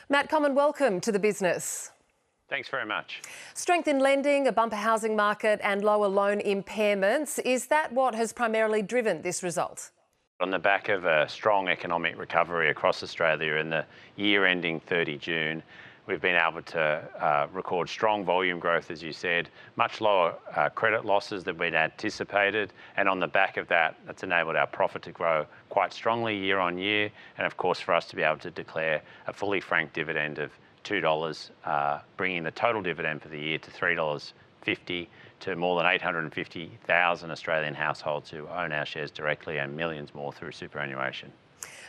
Matt Common, welcome to The Business. Thanks very much. Strength in lending, a bumper housing market and lower loan impairments. Is that what has primarily driven this result? On the back of a strong economic recovery across Australia in the year ending 30 June, we've been able to record strong volume growth, as you said, much lower credit losses than we'd anticipated. And on the back of that, that's enabled our profit to grow quite strongly year on year. And of course, for us to be able to declare a fully franked dividend of $2, bringing the total dividend for the year to $3.50 to more than 850,000 Australian households who own our shares directly and millions more through superannuation.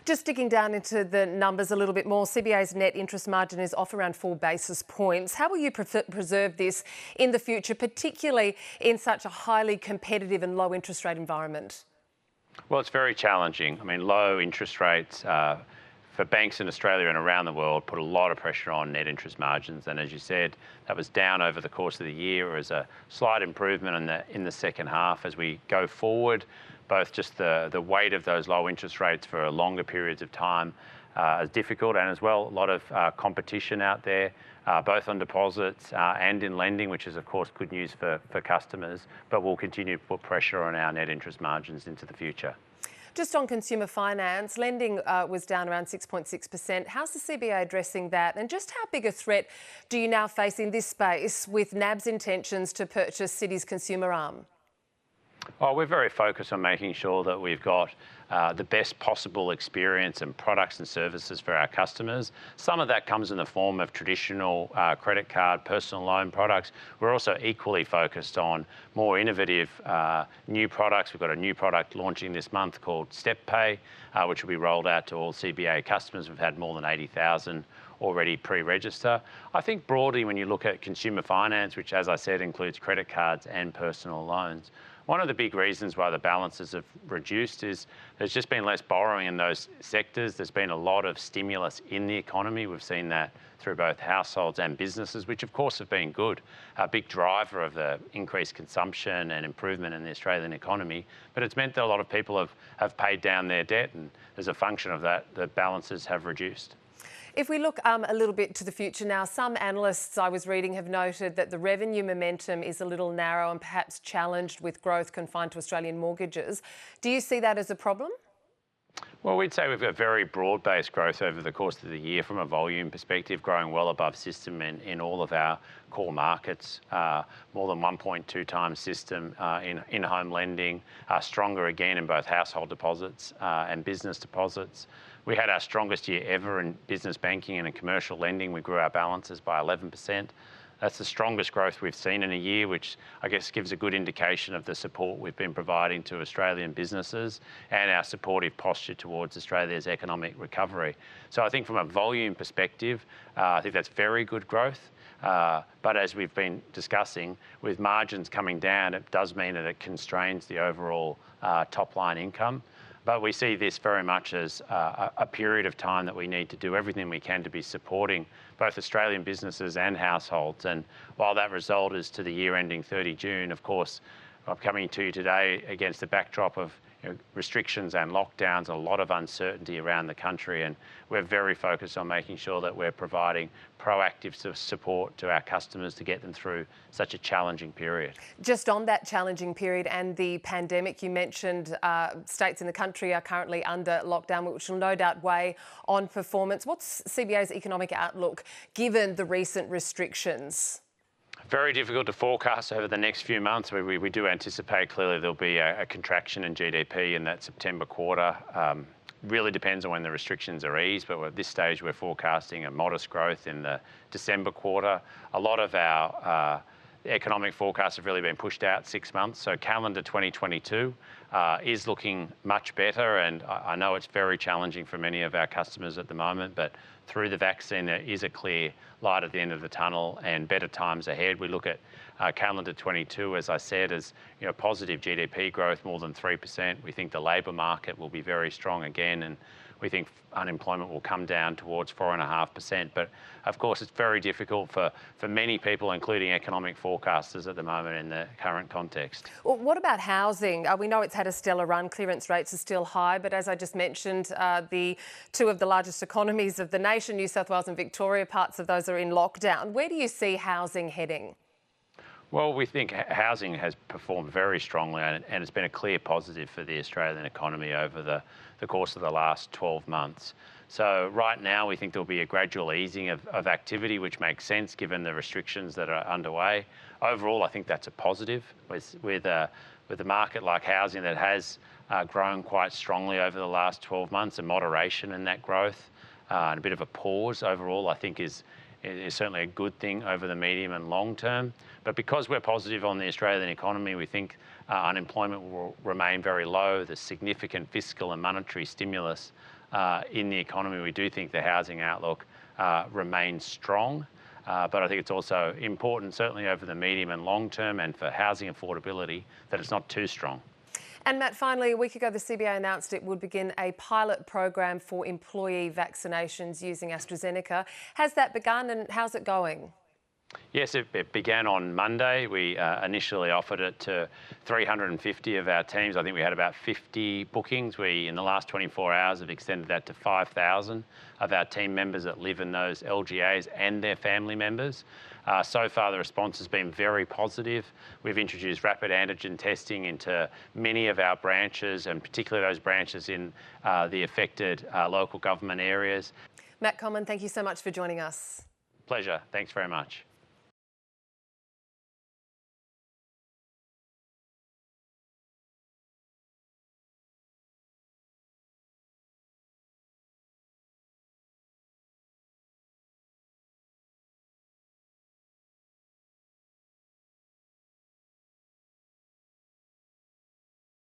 Just digging down into the numbers a little bit more, CBA's net interest margin is off around 4 basis points. How will you preserve this in the future, particularly in such a highly competitive and low interest rate environment? Well, it's very challenging. I mean, low interest rates for banks in Australia and around the world put a lot of pressure on net interest margins. And as you said, that was down over the course of the year. There was a slight improvement in the second half. As we go forward, both just the weight of those low interest rates for longer periods of time is difficult, and as well, a lot of competition out there, both on deposits and in lending, which is of course good news for customers, but will continue to put pressure on our net interest margins into the future. Just on consumer finance, lending was down around 6.6%. How's the CBA addressing that? And just how big a threat do you now face in this space with NAB's intentions to purchase Citi's consumer arm? Oh, we're very focused on making sure that we've got the best possible experience and products and services for our customers. Some of that comes in the form of traditional credit card, personal loan products. We're also equally focused on more innovative new products. We've got a new product launching this month called Step Pay, which will be rolled out to all CBA customers. We've had more than 80,000 already pre-register. I think broadly, when you look at consumer finance, which as I said includes credit cards and personal loans, one of the big reasons why the balances have reduced is there's just been less borrowing in those sectors. There's been a lot of stimulus in the economy. We've seen that through both households and businesses, which of course have been good, a big driver of the increased consumption and improvement in the Australian economy. But it's meant that a lot of people have paid down their debt, and as a function of that, the balances have reduced. If we look a little bit to the future now, some analysts I was reading have noted that the revenue momentum is a little narrow and perhaps challenged with growth confined to Australian mortgages. Do you see that as a problem? Well, we'd say we've got very broad-based growth over the course of the year from a volume perspective, growing well above system in all of our core markets, more than 1.2 times system in home lending, stronger again in both household deposits and business deposits. We had our strongest year ever in business banking and in commercial lending. We grew our balances by 11%. That's the strongest growth we've seen in a year, which I guess gives a good indication of the support we've been providing to Australian businesses and our supportive posture towards Australia's economic recovery. So I think from a volume perspective, I think that's very good growth. But as we've been discussing, with margins coming down, it does mean that it constrains the overall top line income. But we see this very much as a period of time that we need to do everything we can to be supporting both Australian businesses and households. And while that result is to the year ending 30 June, of course, I'm coming to you today against the backdrop of restrictions and lockdowns, a lot of uncertainty around the country, and we're very focused on making sure that we're providing proactive support to our customers to get them through such a challenging period. Just on that challenging period and the pandemic, you mentioned states in the country are currently under lockdown, which will no doubt weigh on performance. What's CBA's economic outlook given the recent restrictions? Very difficult to forecast over the next few months. We do anticipate clearly there'll be a contraction in GDP in that September quarter. Really depends on when the restrictions are eased, but at this stage we're forecasting a modest growth in the December quarter. A lot of our economic forecasts have really been pushed out 6 months, so calendar 2022 is looking much better, and I know it's very challenging for many of our customers at the moment, but through the vaccine there is a clear light at the end of the tunnel and better times ahead. We look at calendar 22, as I said, as positive GDP growth, more than 3%. We think the labour market will be very strong again, and we think unemployment will come down towards 4.5%. But of course, it's very difficult for many people, including economic forecasters at the moment in the current context. Well, what about housing? We know it's had a stellar run. Clearance rates are still high, but as I just mentioned, the two of the largest economies of the nation, New South Wales and Victoria, parts of those are in lockdown. Where do you see housing heading? Well, we think housing has performed very strongly and it's been a clear positive for the Australian economy over the course of the last 12 months. So right now we think there'll be a gradual easing of activity, which makes sense given the restrictions that are underway. Overall, I think that's a positive with a market like housing that has grown quite strongly over the last 12 months, a moderation in that growth and a bit of a pause overall, I think is certainly a good thing over the medium and long term. But because we're positive on the Australian economy, we think unemployment will remain very low. There's significant fiscal and monetary stimulus in the economy. We do think the housing outlook remains strong. But I think it's also important, certainly over the medium and long term and for housing affordability, that it's not too strong. And Matt, finally, a week ago, the CBA announced it would begin a pilot program for employee vaccinations using AstraZeneca. Has that begun and how's it going? Yes, it began on Monday. We initially offered it to 350 of our teams. I think we had about 50 bookings. We, in the last 24 hours, have extended that to 5,000 of our team members that live in those LGAs and their family members. So far, the response has been very positive. We've introduced rapid antigen testing into many of our branches, and particularly those branches in the affected local government areas. Matt Common, thank you so much for joining us. Pleasure. Thanks very much.